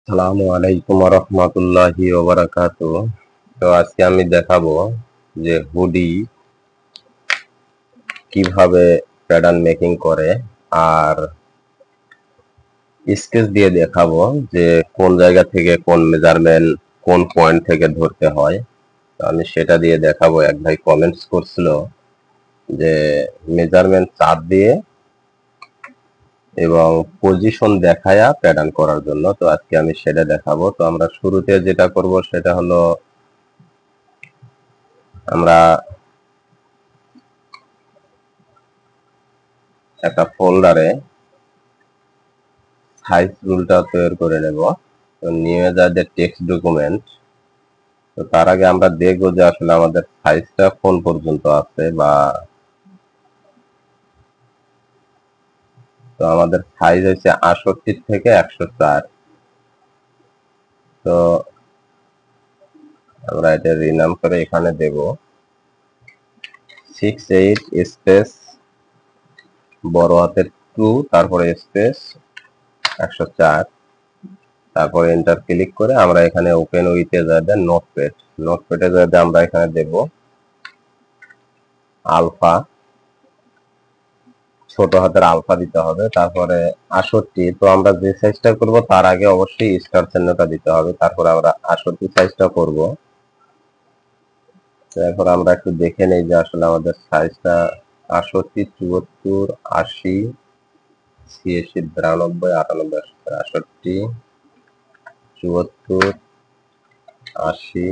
আসসালামু আলাইকুম রহমতুল্লাহি ওয়া বারাকাতুহু। তো আজকে আমি দেখাবো যে হুডি কিভাবে প্যাটার্ন মেকিং করে, আর স্কেচ দিয়ে দেখাবো যে কোন জায়গা থেকে কোন মেজারমেন্ট কোন পয়েন্ট থেকে ধরতে হয়। তো আমি সেটা দিয়ে দেখাবো। এক ভাই কমেন্টস করছিল যে মেজারমেন্ট চার্ট দিয়ে এবং পজিশন দেখায়া প্যাটার্ন করার জন্য। তো আজকে আমি সেটা দেখাবো। তো আমরা শুরুতে যেটা করব সেটা হলো আমরা একটা ফোল্ডারে সাইজ রুলটা তৈরি করে নেব। তো নিয়ে যাবে টেক্সট ডকুমেন্ট। তো তার আগে আমরা দেখবো যে আসলে আমাদের সাইজটা কোন পর্যন্ত আছে, বা তো আমাদের সাইজ হচ্ছে 68 থেকে 104। তো আমরা এটা রিনাম করে এখানে দেব 68 স্পেস বড় হাতের 2, তারপরে স্পেস 104, তারপরে এন্টার ক্লিক করে আমরা এখানে ওপেন উইথে যাবে নোটপ্যাড। নোটপ্যাডে যাবে আমরা এখানে দেব আলফা, ছোট হাতের আলফা দিতে হবে, তারপরে 68। তো আমরা যে সাইজটা করব তার আগে অবশ্যই স্টার চিহ্নটা দিতে হবে, তারপরে আমরা 68 সাইজটা করব। তারপর আমরা একটু দেখে নেই যে আসলে আমাদের সাইজটা 68, 74, 80, 86, 92, 98, 68, 74, 80,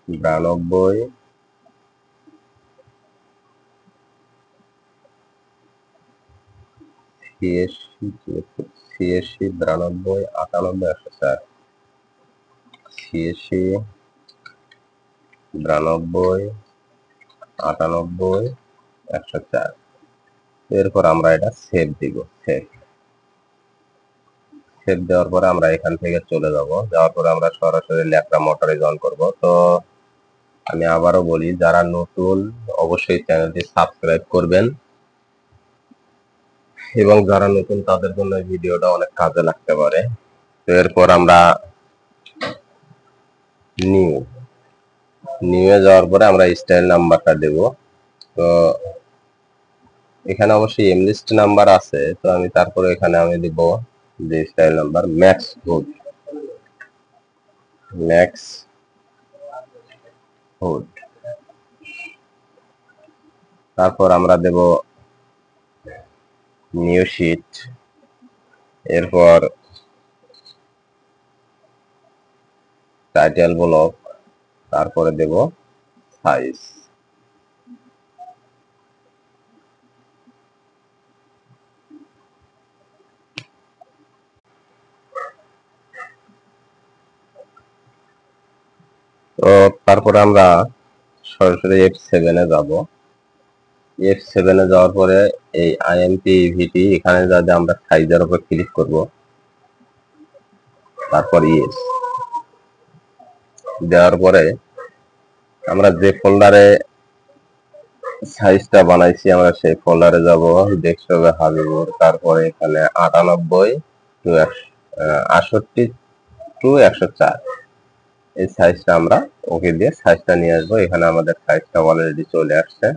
92, 86, 74, 86, 92, 98, 104, 86, 92, 98, 104। এরপর আমরা এটা সেভ দিব। সেভ দেওয়ার পরে আমরা এখান থেকে চলে যাব। যাওয়ার পরে আমরা সরাসরি ল্যাপটপ মোটরে অন করব। তো আমি আবারও বলি, যারা নতুন অবশ্যই চ্যানেলটি সাবস্ক্রাইব করবেন, এবং যারা নতুন তাদের জন্য এই ভিডিওটা অনেক কাজে লাগতে পারে। তো এরপর আমরা নিউ নিউয়ে যাওয়ার পরে আমরা স্টাইল নাম্বারটা দেব। তো এখানে অবশ্যই এমলিস্ট নাম্বার আছে, তো আমি তারপরে এখানে আমি দিব যে স্টাইল নাম্বার ম্যাক্স হুড। তারপর আমরা দেব নিউ শিট, এরপর টাইটেল ব্লক, তারপরে দেব সাইজ। তো তারপরে আমরা সরাসরি F7 এ যাব। F7 এ যাওয়ার পরে এই IMP এখানে যাতে আমরা সাইজের উপর ক্লিক করব, তারপর ইয়েস দেওয়ার পরে আমরা যে ফোল্ডারে সাইজটা বানাইছি আমরা সেই ফোল্ডারে যাব, ডেস্কটপে হাবিবুর, তারপরে এখানে 68 টু 104 এই সাইজটা আমরা ওকে দিয়ে সাইজটা নিয়ে আসবো। এখানে আমাদের সাইজটা অলরেডি চলে আসছে।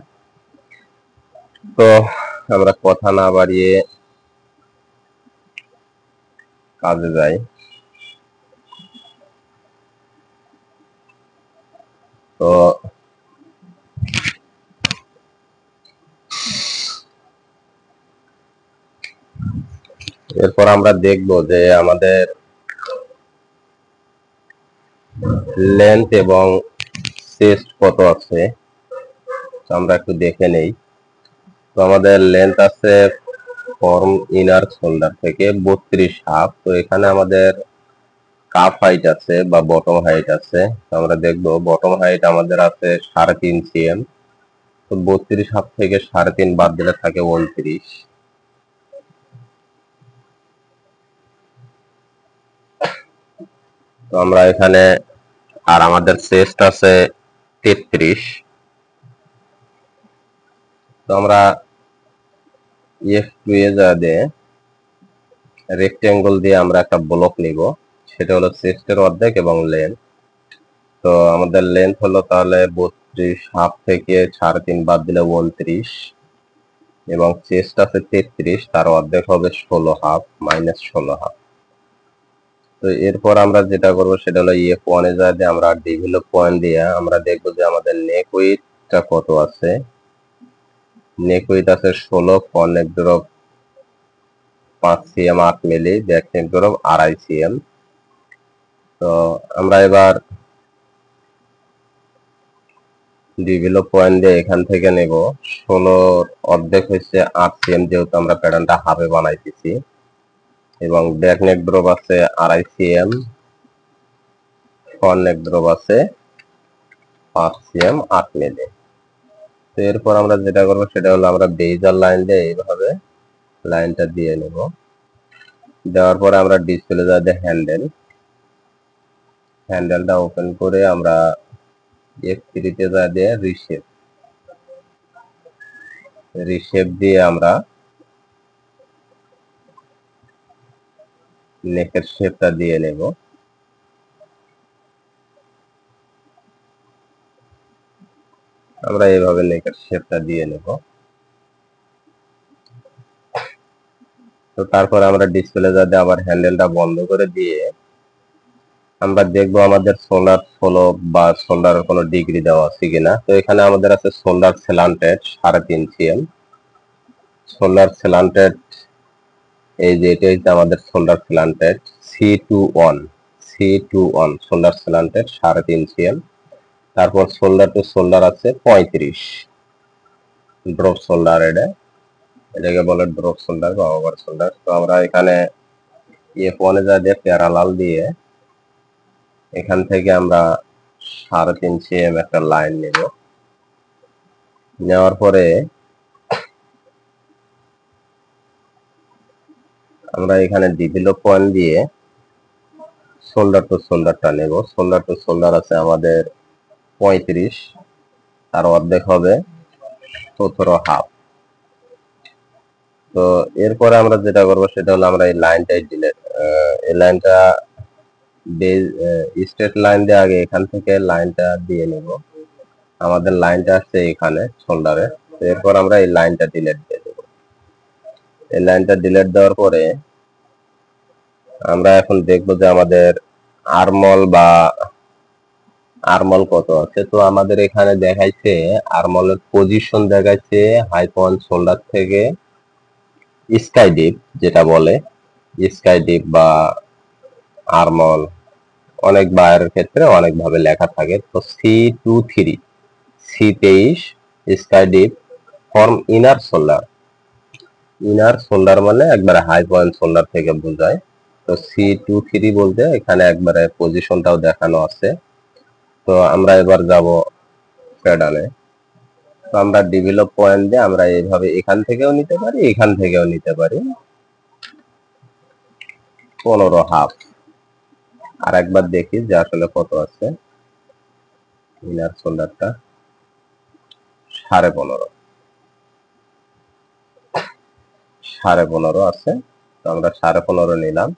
তো আমরা কথা না বাড়িয়ে কাজে যাই। তো এরপর আমরা দেখব যে আমাদের লেন্থ এবং চেস্ট কত আছে। তো আমরা একটু দেখে নেই। তো আমাদের লেন্থ আছে ফর্ম ইনার শোল্ডার থেকে 32.5। তো এখানে আমাদের কাপ হাইট আছে বা বটম হাইট আছে। তো আমরা দেখবো বটম হাইট আমাদের আছে 3.5 cm। তো 32.5 থেকে 3.5 বাদ দিলে থাকে 29। তো আমরা এখানে, আর আমাদের চেস্ট আছে 33। তো আমরা F2 এ যা দেয় রেক্টেঙ্গল দিয়ে আমরা একটা ব্লক নিব, সেটা হলো চেস্টের অর্ধেক এবং লেন্থ। তো আমাদের লেন্থ হলো তাহলে 32, হাফ থেকে 3.5 বাদ দিলে 29, এবং চেস্ট আছে 33, তার অর্ধেক হবে 16 হাফ, -16 হাফ। তো এরপর আমরা যেটা করব সেটা হলো F1 এ যা দিয়ে আমরা ডেভেলপ পয়েন্ট দিয়ে আমরা দেখব যে আমাদের নেক উইথটা কত আছে। নেক উইথ আছে 16, ফ্রন্ট নেক ড্রপ 5 cm 8 মিলি, ব্যাক নেক ড্রপ 2.5 cm। তো আমরা এবার ডেভেলপ পয়েন্ট দিয়ে এখান থেকে নেব 16 অর্ধেক হচ্ছে 8 cm, যেহেতু আমরা প্যাটার্নটা হাফে বানাইতেছি, এবং ব্যাক নেক ড্রপ আছে 2.5 cm, ফ্রন্ট নেক ড্রপ আছে 5 cm 8 মিলি। তো এরপর আমরা যেটা করবো সেটা হলো আমরা বেজার লাইন দিয়ে এইভাবে লাইনটা দিয়ে নেব। দেওয়ার পরে আমরা ডিসপ্লে যা দিয়ে হ্যান্ডেলটা ওপেন করে আমরা F3 তে যা দিয়ে রিশেপ দিয়ে আমরা নেকের শেপটা দিয়ে নেব। আমরা এইভাবে নেকের শেপটা দিয়ে নেব। তো তারপর আমরা ডিসপ্লে যা দিয়ে আবার হ্যান্ডেলটা বন্ধ করে দিয়ে আমরা দেখবো আমাদের শোল্ডার ফলো বা শোল্ডারের কোনো ডিগ্রি দেওয়া আছে কিনা। তো এখানে আমাদের আছে shoulder slanted 3.5 cm, shoulder slanted, এই যে এটা হচ্ছে আমাদের shoulder slanted C21 shoulder slanted 3.5 cm। তারপর শোল্ডার টু শোল্ডার আছে 35, ড্রপ শোল্ডার, এটাকে বলে ড্রপ শোল্ডার বা ওভার শোল্ডার। তো আমরা এখানে F1 এ যা দিয়ে প্যারালাল দিয়ে এখান থেকে আমরা 3.5 cm একটা লাইন নেব। নেওয়ার পরে আমরা এখানে ডেভেলপ পয়েন্ট দিয়ে শোল্ডার টু শোল্ডারটা নেব। শোল্ডার টু শোল্ডার আছে আমাদের 35, তার অর্ধেক হবে 17 হাফ। তো এরপরে আমরা যেটা করবো সেটা হলো আমরা এই লাইনটাই এই লাইনটা স্ট্রেট লাইন দিয়ে আগে এখান থেকে লাইনটা দিয়ে নেব। আমাদের লাইনটা আসছে এখানে শোল্ডারে। এরপর আমরা এই লাইনটা ডিলিট দিয়ে দেব। এই লাইনটা ডিলিট দেওয়ার পরে আমরা এখন দেখবো যে আমাদের আর্মল কত আছে। তো আমাদের এখানে দেখাইছে আর্মলের পজিশন দেখাইছে হাই পয়েন্ট শোল্ডার থেকে স্কাই ডিপ, যেটা বলে স্কাই ডিপ বা আর্মল, অনেক বায়ারের ক্ষেত্রে অনেক ভাবে লেখা থাকে। তো C23, C23 sky deep form inner shoulder মানে একবারে হাই পয়েন্ট শোল্ডার থেকে বোঝায়। তো C23 বলতে এখানে একবারে পজিশনটাও দেখানো আছে। তো আমরা এবার যাব প্যাডালে। তো আমরা ডেভেলপ পয়েন্ট দিয়ে আমরা এইভাবে এখান থেকেও নিতে পারি, এখান থেকেও নিতে পারি। 15 হাফ। আর একবার দেখি যে আসলে কত আছে। ইনার শোল্ডারটা 15.5 আছে। তো আমরা 15.5 নিলাম।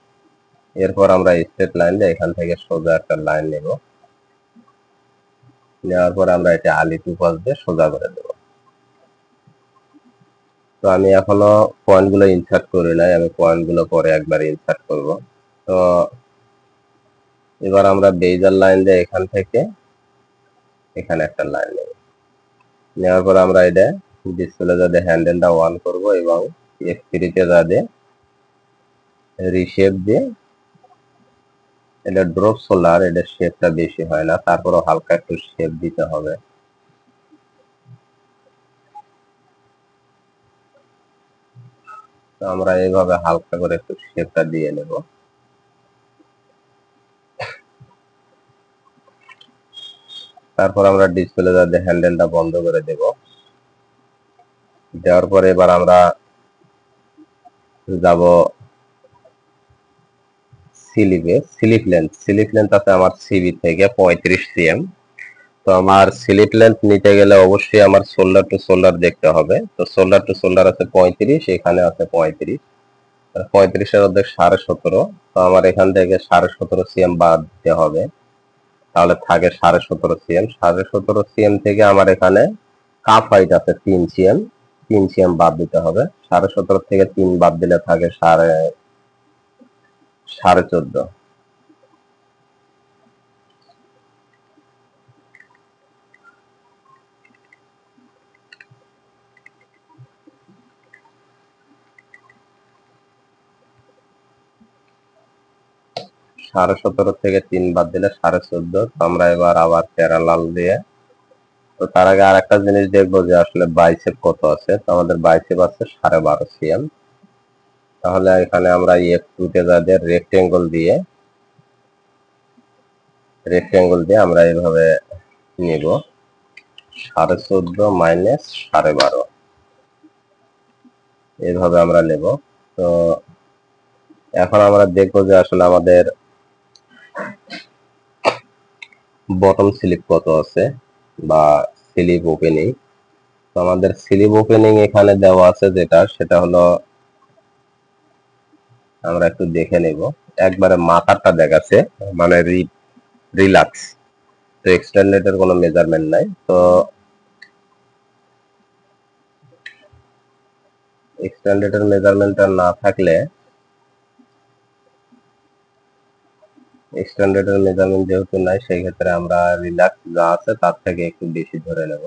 এরপর আমরা স্ট্রেট লাইন দিয়ে এখান থেকে সোজা একটা লাইন নেব। নেওয়ার পর আমরা এটা আলি টু পাশ দিয়ে সোজা করে দেব। তো আমি এখনো পয়েন্টগুলো ইনসার্ট করি নাই, আমি পয়েন্টগুলো পরে একবার ইনসার্ট করব। তো এবার আমরা বেজার লাইন দিয়ে এখান থেকে এখানে একটা লাইন নেব। নেওয়ার পর আমরা এটা ডিসপ্লে যাতে হ্যান্ডেলটা অন করব এবং F3 তে যাতে রিশেপ দিয়ে, এটা ড্রপ শোল্ডার, এটা শেপটা বেশি হয় না, তারপরও হালকা একটু শেপ দিতে হবে। তো আমরা এইভাবে হালকা করে একটু শেপটা দিয়ে নেব। তারপর আমরা ডিসপ্লে যাতে হ্যান্ডেলটা বন্ধ করে দেব। দেওয়ার পরে এবার আমরা যাব স্লিপ লেন্থ আছে আমার সিবি থেকে 35 cm। তো আমার স্লিপ লেন্থ নিতে গেলে অবশ্যই আমার শোল্ডার টু শোল্ডার দেখতে হবে। তো শোল্ডার টু শোল্ডার আছে 35, এখানে আছে 35। 35-এর অর্ধেক 17.5, তো আমার এখান থেকে 17.5 সিএম বাদ দিতে হবে, তাহলে থাকে 17.5 সিএম। 17.5 সিএম থেকে আমার এখানে কাপ হাইট আছে 3 সিএম, 3 সিএম বাদ দিতে হবে। 17.5 থেকে 3 বাদ দিলে থাকে 14.5। 17.5 থেকে 3 বাদ দিলে 14.5। তো আমরা এবার আবার প্যারালাল দিয়ে, তো তার আগে আর একটা জিনিস দেখবো যে আসলে বাইসেপ কত আছে। তো আমাদের বাইসেপ আছে 12.5 সিএম। তাহলে এখানে আমরা F2 তে যাদের রেক্টেঙ্গল দিয়ে আমরা এইভাবে নিব 14.5 মাইনাস 12.5, এইভাবে আমরা নেব। তো এখন আমরা দেখবো যে আসলে আমাদের বটম স্লিপ কত আছে বা স্লিপ ওপেনিং। তো আমাদের স্লিপ ওপেনিং এখানে দেওয়া আছে যেটা, সেটা হলো, আমরা একটু দেখে নেব। একবারে মাথাটা দেখাচ্ছে, মানে রিল্যাক্স, তো এক্সটেন্ডেডের কোনো মেজারমেন্ট নাই। তো এক্সটেন্ডেডের মেজারমেন্টটা না থাকলে, এক্সটেন্ডেডের মেজারমেন্ট যেহেতু নাই, সেই ক্ষেত্রে আমরা রিল্যাক্স যা আছে তার থেকে একটু বেশি ধরে নেব।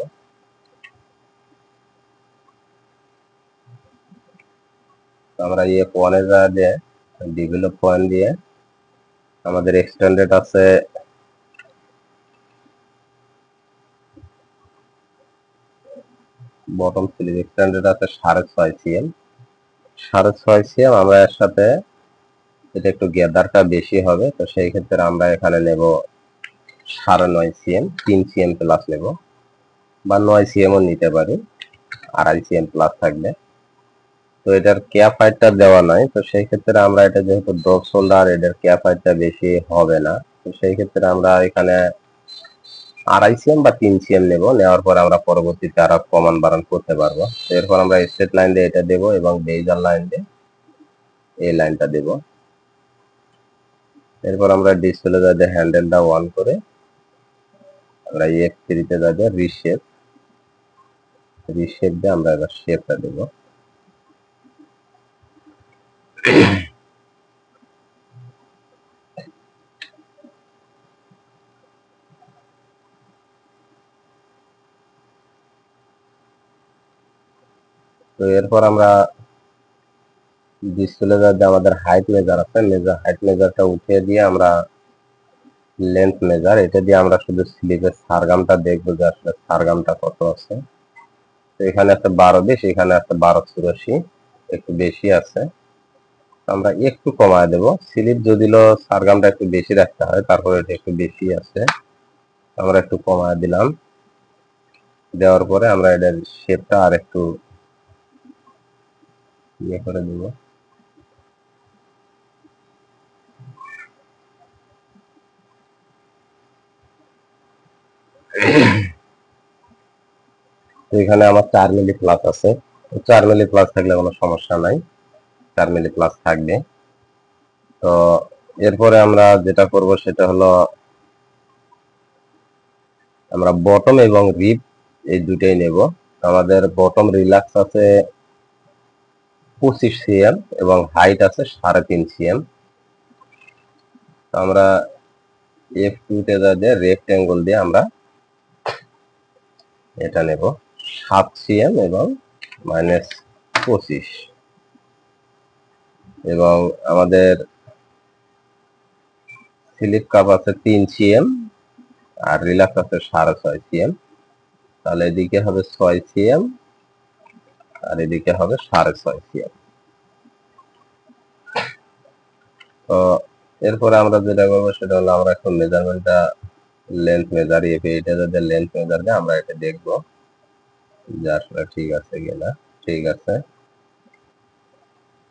আমরা F1 এ যা দিয়ে ডেভেলপ পয়েন্ট দিয়ে আমাদের এক্সটেন্ডেড আছে বটম স্লিপ এক্সটেন্ডেড আছে 6.5 সিএম। 6.5 সিএম আমরা এর সাথে, এটা একটু গ্যাদারটা বেশি হবে, তো সেই ক্ষেত্রে আমরা এখানে নেব 9.5 সিএম, 3 সিএম প্লাস নেব, বা 9 সিএমও নিতে পারি, 2.5 সিএম প্লাস থাকবে। তো এটার ক্যাপ হাইটটা দেওয়া নাই, তো সেই ক্ষেত্রে আমরা এটা যেহেতু ড্রপ শোল্ডার, এটার ক্যাপ হাইটটা বেশি হবে না, তো সেই ক্ষেত্রে আমরা এখানে 2.5 সিএম বা 3 সিএম নেব। নেওয়ার পর আমরা পরবর্তীতে আরো কমান বাড়ান করতে পারবো। এরপর আমরা স্ট্রেট লাইন দিয়ে এটা দেব এবং বেজার লাইন দিয়ে এই লাইনটা দেব। এরপর আমরা ডিসপ্লে যাতে হ্যান্ডেলটা অন করে আমরা F3 তে যাতে রিশেপ দিয়ে আমরা এবার শেপটা দেব। তো এরপর আমরা ডিসপ্লে যাতে আমাদের হাইট মেজার আছে, হাইট মেজারটা উঠিয়ে দিয়ে আমরা লেন্থ মেজার, এটা দিয়ে আমরা শুধু স্লিপের সারগামটা দেখবো যে আসলে সারগামটা কত আছে। তো এখানে আছে 12.20, এখানে আছে 12.84, একটু বেশি আছে, আমরা একটু কমায় দেব। স্লিপ যদিও সারগামটা একটু বেশি রাখতে হয়, তারপরে এটা একটু বেশি আছে, আমরা একটু কমায় দিলাম। দেওয়ার পরে আমরা এটার শেপটা আর একটু ইয়ে করে দেব। এখানে আমার 4 মিলি প্লাস আছে, 4 মিলি প্লাস থাকলে কোনো সমস্যা নাই, 4 মিলি প্লাস থাকবে। তো এরপরে আমরা যেটা করব সেটা হলো, আমরা বটম এবং রিপ এই দুটাই নেব। আমাদের বটম রিল্যাক্স আছে 25 সিএম এবং হাইট আছে 3.5 সিএম। আমরা F2 তে যাতে রেক্টেঙ্গল দিয়ে আমরা এটা নেব 7 সিএম এবং -25, এবং আমাদের স্লিপ কাপ আছে 3 সিএম আর রিল্যাক্স আছে 6.5 সিএম। তাহলে এদিকে হবে 6 সিএম আর এদিকে হবে 6.5 সিএম। তো এরপরে আমরা যেটা করবো সেটা হলো, আমরা এখন মেজারমেন্টটা লেন্থ মেজার, এটা যদি লেন্থ মেজার দিয়ে আমরা এটা দেখবো যে আসলে ঠিক আছে কিনা। ঠিক আছে,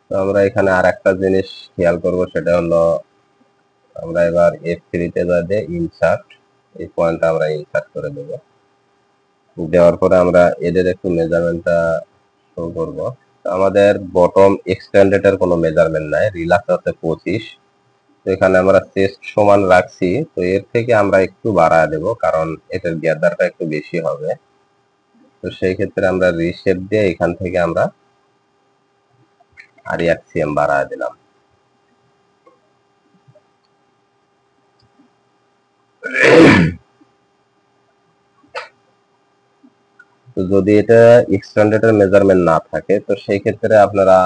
তো আমরা এখানে আর একটা জিনিস খেয়াল করব, সেটা হলো আমরা এবার F3 তে যাতে ইনসার্ট, এই পয়েন্টটা আমরা ইনসার্ট করে দেব। দেওয়ার পরে আমরা এদের একটু মেজারমেন্টটা শো করব। আমাদের বটম এক্সটেন্ডেড কোনো মেজারমেন্ট নাই, রিল্যাক্স আছে 25। তো এখানে আমরা চেস্ট সমান রাখছি, তো এর থেকে আমরা একটু বাড়ায় দেব কারণ এটার গ্যাদারটা একটু বেশি হবে। তো সেই ক্ষেত্রে আমরা রিশেপ দিয়ে এখান থেকে আমরা আর 1 সিএম বাড়ায় দিলাম। তো যদি এটা এক্সটেন্ডেড মেজারমেন্ট না থাকে তো সেই ক্ষেত্রে আপনারা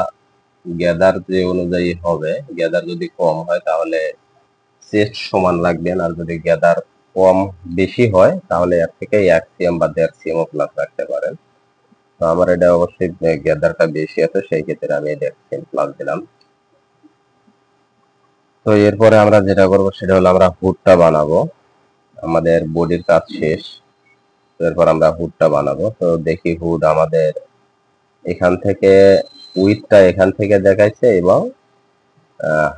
গ্যাদার যে অনুযায়ী হবে, গ্যাদার যদি কম হয় তাহলে চেস্ট সমান রাখবেন, আর যদি গ্যাদার কম বেশি হয় তাহলে এর থেকে 1 সিএম বা 1.5 সিএম প্লাস রাখতে পারেন। তো আমার এটা অবশ্যই গ্যাদারটা বেশি আছে, সেই ক্ষেত্রে আমি 1.5 সিএম প্লাস দিলাম। তো এরপরে আমরা যেটা করব সেটা হলো আমরা হুডটা বানাবো। আমাদের বডির কাজ শেষ, এরপর আমরা হুডটা বানাবো। তো দেখি হুড আমাদের এখান থেকে উইথটা এখান থেকে দেখাইছে এবং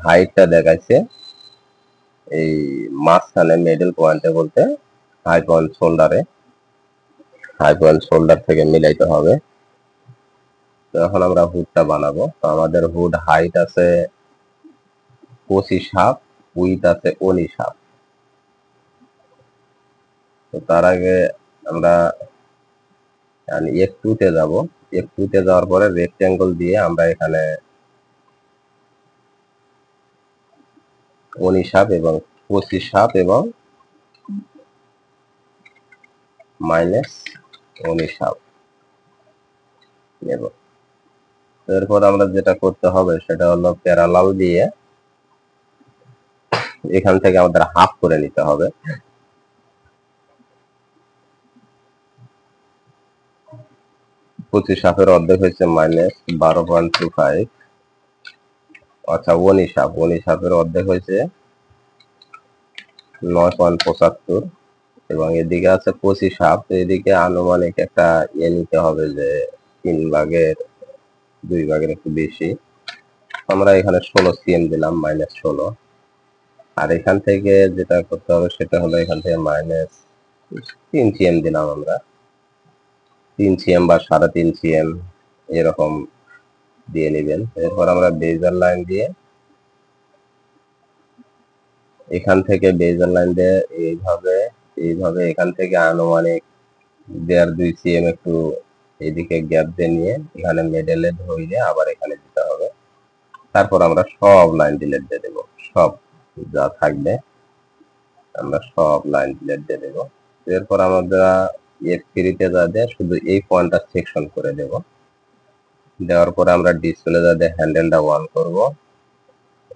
হাইটটা দেখাইছে এই মাঝখানে মিডল পয়েন্টে বলতে হাই পয়েন্ট শোল্ডার থেকে মিলাইতে হবে। তো এখন আমরা হুডটা বানাবো। তো আমাদের হুড হাইট আছে 25.5, উইথ আছে 19.5। তো তার আগে আমরা F2 তে যাব। F2 তে যাওয়ার পরে রেক্টেঙ্গল দিয়ে আমরা এখানে 19.5 এবং 25.5 এবং -19.5 নেব। এরপর আমরা যেটা করতে হবে সেটা হলো প্যারালাল দিয়ে এখান থেকে আমাদের হাফ করে নিতে হবে। 25.5 অর্ধেক হয়েছে -12.25, আচ্ছা 19.5 অর্ধেক হয়েছে 9.75 এবং এদিকে আছে 25.5। তো এদিকে আনুমানিক একটা নিতে হবে যে 3 ভাগের 2 ভাগের একটু বেশি, আমরা এখানে 16 সিএম দিলাম, -16। আর এখান থেকে যেটা করতে হবে সেটা হলো এখান থেকে -3 সিএম দিলাম আমরা, 3 সিএম বা 3.5 সিএম এরকম দিয়ে নেবেন। এরপর আমরা বেজার লাইন দিয়ে এখান থেকে বেজার লাইন দিয়ে এইভাবে এখান থেকে আনুমানিক 1.5-2 সিএম একটু এদিকে গ্যাপ দিয়ে নিয়ে এখানে মিডলে ধরে আবার এখানে দিতে হবে। তারপর আমরা সব লাইন ডিলিট দিয়ে দেব, সব যা থাকবে আমরা সব লাইন ডিলিট দিয়ে দেব। এরপর আমরা F3 তে যা দিয়ে শুধু এই পয়েন্টটা সেকশন করে দেব। দেওয়ার পরে আমরা ডিসপ্লে যা দিয়ে হ্যান্ডেলটা অন করব।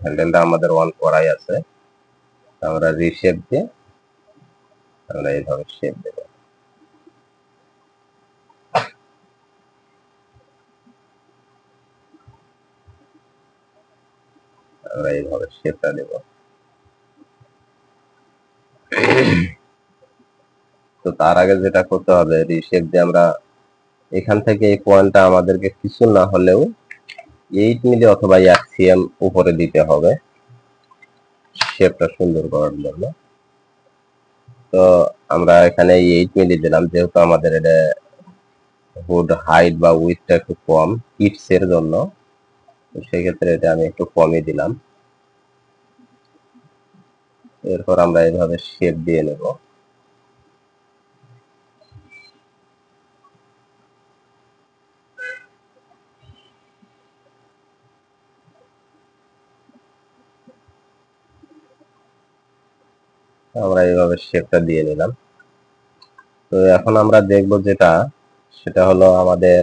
হ্যান্ডেলটা আমাদের অন করাই আছে, আমরা রিশেপ দিয়ে আমরা এইভাবে শেপ দেব। আমরা এইভাবে শেপটা দেব। তো তার আগে যেটা করতে হবে রিশেপ দিয়ে আমরা এখান থেকে এই পয়েন্টটা আমাদেরকে কিছু না হলেও 8 মিলি অথবা 1 সিএম উপরে দিতে হবে শেপটা সুন্দর করার জন্য। তো আমরা এখানে 8 মিলি দিলাম, যেহেতু আমাদের এটা হুড হাইট বা উইথটা একটু কম কিডস এর জন্য, তো সেই ক্ষেত্রে এটা আমি একটু কমই দিলাম। এরপর আমরা এইভাবে শেপ দিয়ে নেব। আমরা এইভাবে শেপটা দিয়ে নিলাম। তো এখন আমরা দেখব যেটা সেটা হলো আমাদের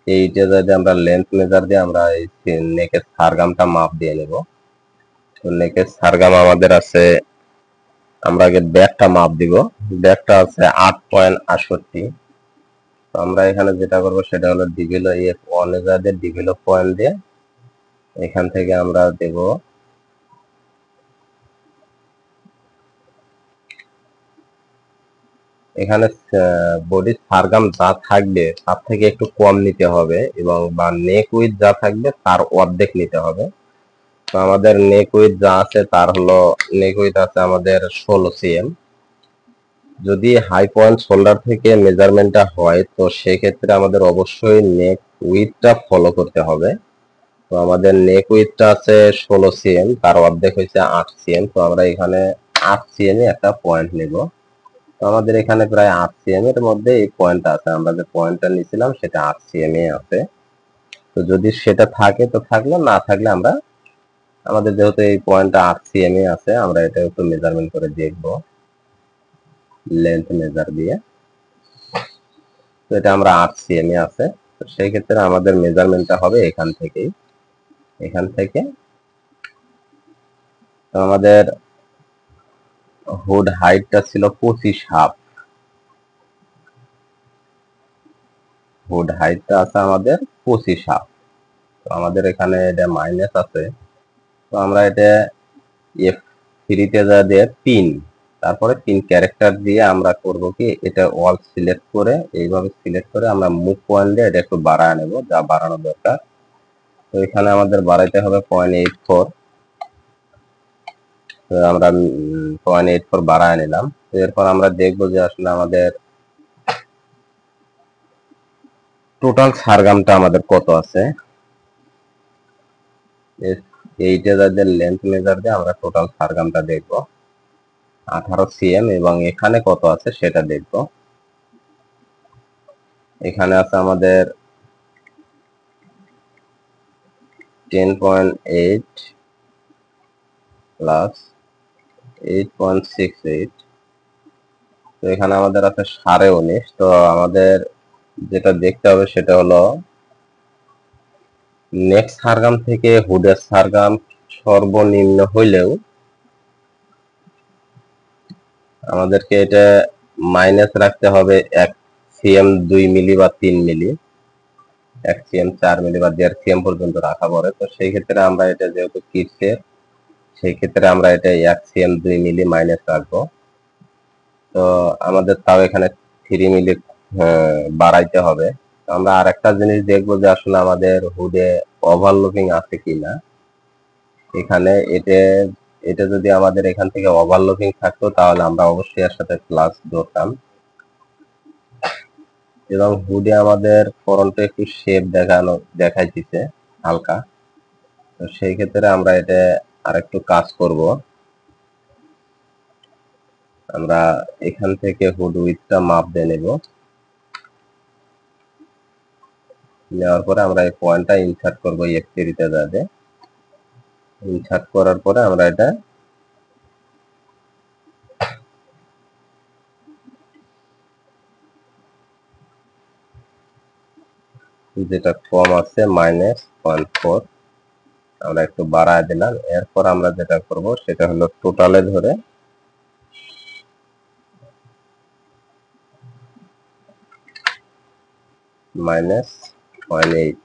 এইটা যদি আমরা লেন্থ মেজার দিয়ে আমরা এই নেকের সারগামটা মাপ দিয়ে নেব। তো নেকের সারগাম আমাদের আছে, আমরা আগে ব্যাকটা মাপ দিব। ব্যাকটা আছে 8.68। তো আমরা এখানে যেটা করব সেটা হলো ডিভেলপ F1 এ যা দিয়ে ডেভেলপ পয়েন্ট দিয়ে এখান থেকে আমরা দেব এখানে বডির সারগাম যা থাকবে তার থেকে একটু কম নিতে হবে এবং বা নেক উইথ যা থাকবে তার অর্ধেক নিতে হবে। তো আমাদের নেক উইথ যা আছে তার হলো নেক উইথ আছে আমাদের 16 সিএম। যদি হাই পয়েন্ট শোল্ডার থেকে মেজারমেন্টটা হয় তো সেক্ষেত্রে আমাদের অবশ্যই নেক উইথটা ফলো করতে হবে। তো আমাদের নেক উইথটা আছে 16 cm, তার অর্ধেক হয়েছে 8 cm। তো আমরা এখানে 8 cm একটা পয়েন্ট নিব। তো আমাদের এখানে প্রায় 8 cm এর মধ্যে এই পয়েন্টটা আছে, আমরা যে পয়েন্টটা নিয়েছিলাম সেটা 8 cm আছে। তো যদি সেটা থাকে তো থাকলো, না থাকলে আমরা আমাদের যেহেতু এই পয়েন্টটা 8 cm আছে, আমরা এটা একটু মেজারমেন্ট করে দেখব লেন্থ মেজার দিয়ে। তো এটা আমরা 8 cm আছে, তো সেই ক্ষেত্রে আমাদের মেজারমেন্টটা হবে এখান থেকেই, এখান থেকে। তো আমাদের হুড হাইটটা ছিল 25.5, হুড হাইটটা আছে আমাদের 25.5। তো আমাদের এখানে এটা মাইনাস আছে, তো আমরা এটা এফ থ্রিতে যা দিয়ে পিন, তারপরে পিন ক্যারেক্টার দিয়ে আমরা করব কি, এটা অল সিলেক্ট করে এইভাবে সিলেক্ট করে আমরা মুভ পয়েন্ট দিয়ে এটা একটু বাড়ায় নেব, যা বাড়ানো দরকার। তো এখানে আমাদের বাড়াইতে হবে 0.84। তো আমরা 0.84 বাড়ায় নিলাম। তো এরপর আমরা দেখবো যে আসলে আমাদের টোটাল সারগামটা আমাদের কত আছে। এইটা যাদের লেন্থ মেজার দিয়ে আমরা টোটাল সারগামটা দেখবো 18 cm, এবং এখানে কত আছে সেটা দেখবো। এখানে আছে আমাদের 10.8 প্লাস 8.68। তো এখানে আমাদের আছে 19.5। তো আমাদের যেটা দেখতে হবে সেটা হলো নেক্সট সারগাম থেকে হুডের সারগাম সর্বনিম্ন হইলেও আমাদেরকে এটা মাইনাস রাখতে হবে 1 cm 2 মিলি বা 3 মিলি, 1 cm 4 মিলি বা 1.5 cm পর্যন্ত রাখা পড়ে। তো সেই ক্ষেত্রে আমরা এটা যেহেতু কিডসের, সেই ক্ষেত্রে আমরা এটা 1 cm 2 মিলি মাইনাস রাখবো। তো আমাদের তাও এখানে 3 মিলি বাড়াইতে হবে। আমরা আর একটা জিনিস দেখবো যে আসলে আমাদের হুডে ওভারলুকিং আছে কিনা। এখানে এটা এটা যদি আমাদের এখান থেকে ওভারলুকিং থাকতো তাহলে আমরা অবশ্যই এর সাথে প্লাস ধরতাম। এবং হুডে আমাদের ফ্রন্টে একটু শেপ দেখাইতেছে হালকা। তো সেই ক্ষেত্রে আমরা এটা আরেকটু কাজ করব। আমরা এখান থেকে হুড উইথটা মাপ দিয়ে নেব, নেওয়ার পরে আমরা এই পয়েন্টটা ইনসার্ট করব F3 তে যাবে। ইনসার্ট করার পরে আমরা এটা যেটা কম আছে -0.4 আমরা একটু বাড়ায় দিলাম। এরপর আমরা যেটা করব সেটা হলো টোটালে ধরে -0.8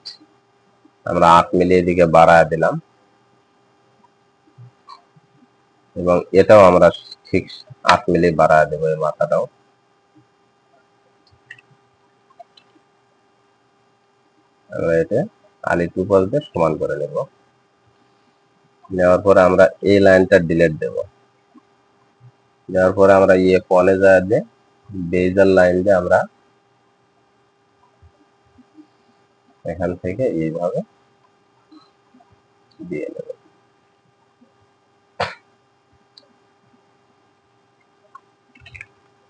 আমরা 8 মিলি এদিকে বাড়ায় দিলাম, এবং এটাও আমরা ঠিক 8 মিলি বাড়ায় দেবো এই মাথাটাও। আমরা এটা আলি টু পাশ দিয়ে সমান করে নেব। নেওয়ার পরে আমরা এই লাইনটা ডিলিট দেব। দেওয়ার পরে আমরা ফোনে যায় দিয়ে বেজার লাইন দিয়ে আমরা এখান থেকে এইভাবে দিয়ে নেব।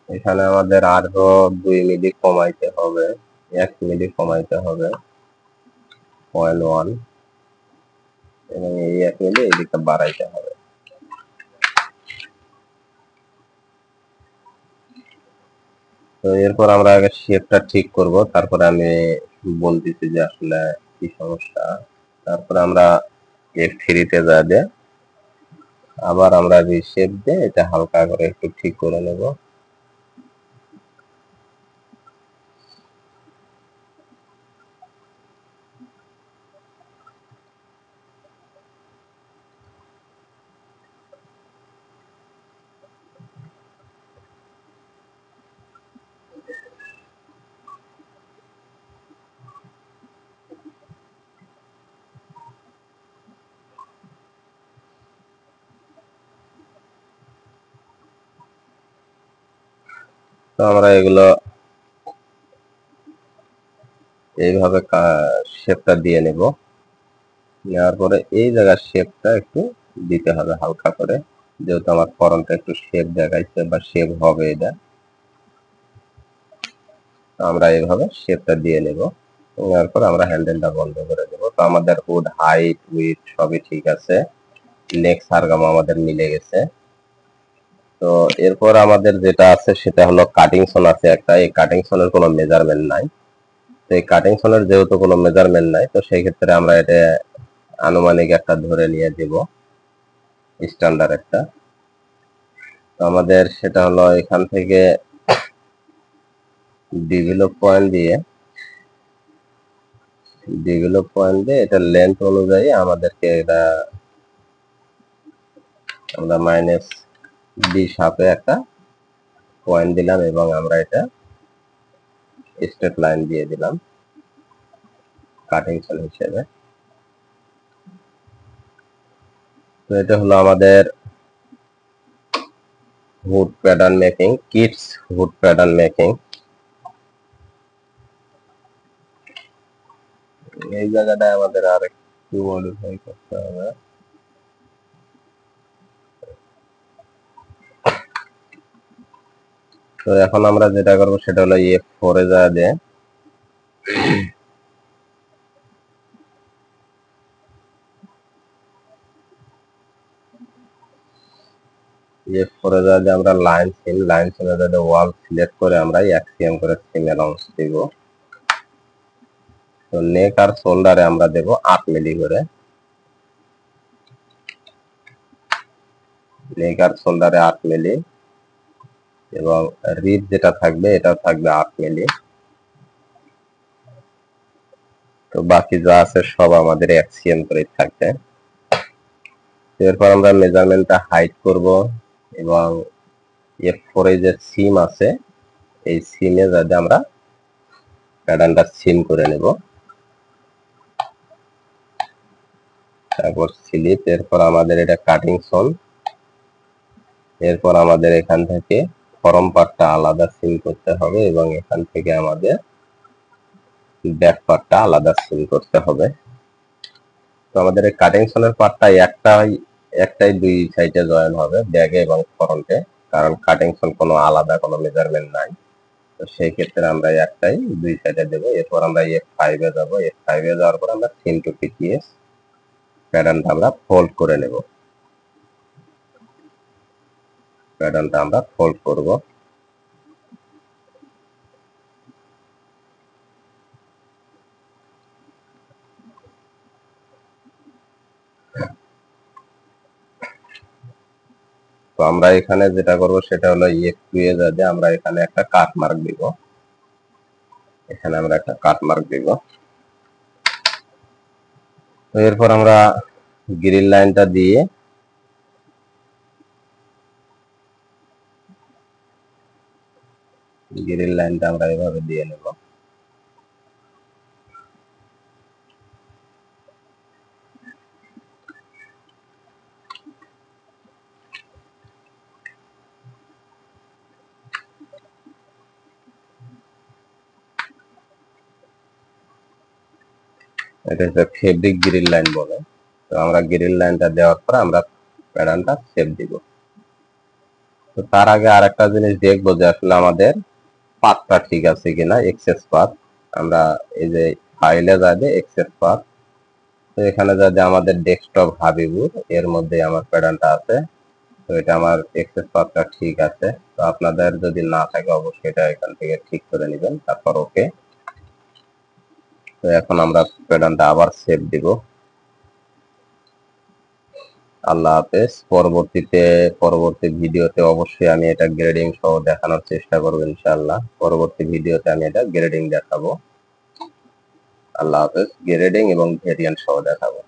এখানে আমাদের আরো 2 মিলি কমাইতে হবে, 1 মিলি কমাইতে হবে 0.1, এবং এই 1 মিলি এদিকে বাড়াইতে হবে। তো এরপর আমরা আগে শেপটা ঠিক করব, তারপরে আমি বলতেছি যে আসলে কি সমস্যা। তারপরে আমরা F3 তে যাবে, আবার আমরা রিশেপ দিয়ে এটা হালকা করে একটু ঠিক করে নেব। তো আমরা এগুলো এইভাবে শেপটা দিয়ে নেব। নেওয়ার পরে এই জায়গার শেপটা একটু দিতে হবে হালকা করে, যেহেতু আমার ফরমটা একটু শেপ দেখাইছে বা শেপ হবে এটা, আমরা এইভাবে শেপটা দিয়ে নেব। নেওয়ার পর আমরা হ্যান্ডেলটা বন্ধ করে দেব। তো আমাদের হুড হাইট উইথ সবই ঠিক আছে, নেক সারগাম আমাদের মিলে গেছে। তো এরপর আমাদের যেটা আছে সেটা হলো কাটিং সোন আছে একটা। এই কাটিং সোনের কোনো মেজারমেন্ট নাই। তো এই কাটিং সোনের যেহেতু কোনো মেজারমেন্ট নাই, তো সেই ক্ষেত্রে আমরা এটা আনুমানিক একটা ধরে নিয়ে দেব, স্ট্যান্ডার্ড একটা। তো আমাদের সেটা হলো এখান থেকে ডেভেলপ পয়েন্ট দিয়ে এটা লেন্থ অনুযায়ী আমাদেরকে এটা আমরা মাইনাস ডি শাপে একটা পয়েন্ট দিলাম এবং আমরা এটা স্ট্রেট লাইন দিয়ে দিলাম কাটিং সোল হিসেবে। তো এটা হলো আমাদের hood pattern making, kids hood pattern making. এই জায়গাটায় আমাদের আর একটু মডিফাই করতে হবে। তো এখন আমরা যেটা করবো সেটা হলো F4 এ যা দিয়ে F4 এ যা দিয়ে আমরা লাইন সিনে যাতে ওয়াল সিলেক্ট করে আমরা এক্সিএম করে সিম অ্যালাউন্স দিব। তো নেক আর শোল্ডারে আমরা দেব 8 মিলি করে, নেক আর শোল্ডারে 8 মিলি এবং রিব যেটা থাকবে এটা থাকবে 8 মিলি। তো বাকি যা আছে সব আমাদের এক্সিএম করে থাকবে। এরপর আমরা মেজারমেন্টটা হাইট করব এবং F4 এ যে সিম আছে এই সিমে যাতে আমরা প্যাটার্নটা সিম করে নেব। তারপর স্লিপ, এরপর আমাদের এটা কাটিং সোল, এরপর আমাদের এখান থেকে ফরম পার্টটা আলাদা সিম করতে হবে এবং এখান থেকে আমাদের ব্যাক পার্টটা আলাদা সিম করতে হবে। তো আমাদের এই কাটিং সোলের পার্টটা একটাই দুই সাইডে জয়েন হবে, ব্যাগে এবং ফ্রন্টে, কারণ কাটিং সোল কোনো আলাদা কোনো মেজারমেন্ট নাই। তো সেই ক্ষেত্রে আমরা একটাই দুই সাইডে দেব। এরপর আমরা F5 এ যাব। F5 এ যাওয়ার পর আমরা সিম টু পিটিএস প্যাটার্নটা আমরা ফোল্ড করে নেব। প্যাটার্নটা আমরা ফোল্ড করব। তো আমরা এখানে যেটা করব সেটা হলো F2 এ যাতে আমরা এখানে একটা কাট মার্ক দিব। এখানে আমরা একটা কাট মার্ক দিব। তো এরপর আমরা গ্রিল লাইনটা দিয়ে আমরা এভাবে দিয়ে নেব। এটা হচ্ছে ফেব্রিক গ্রিল লাইন বলে। তো আমরা গ্রিল লাইনটা দেওয়ার পর আমরা প্যাটার্নটা সেভ দিব। তো তার আগে আরেকটা জিনিস দেখবো যে আসলে আমাদের পাথটা ঠিক আছে কিনা, এক্সেস পাথ। আমরা এই যে ফাইলে যাবে এক্সেস পাথ, তো এখানে যাতে আমাদের ডেস্কটপ হাবিবুর এর মধ্যে আমার প্যাটার্নটা আছে। তো এটা আমার এক্সেস পাথটা ঠিক আছে। তো আপনাদের যদি না থাকে অবশ্যই এটা এখান থেকে ঠিক করে নেবেন, তারপর ওকে। তো এখন আমরা প্যাটার্নটা আবার সেভ দিব। আল্লাহ হাফেজ। পরবর্তী ভিডিওতে অবশ্যই আমি এটা গ্রেডিং সহ দেখানোর চেষ্টা করব ইনশাআল্লাহ। পরবর্তী ভিডিওতে আমি এটা গ্রেডিং দেখাবো। আল্লাহ হাফেজ। গ্রেডিং এবং ভেরিয়েন্ট সহ দেখাবো।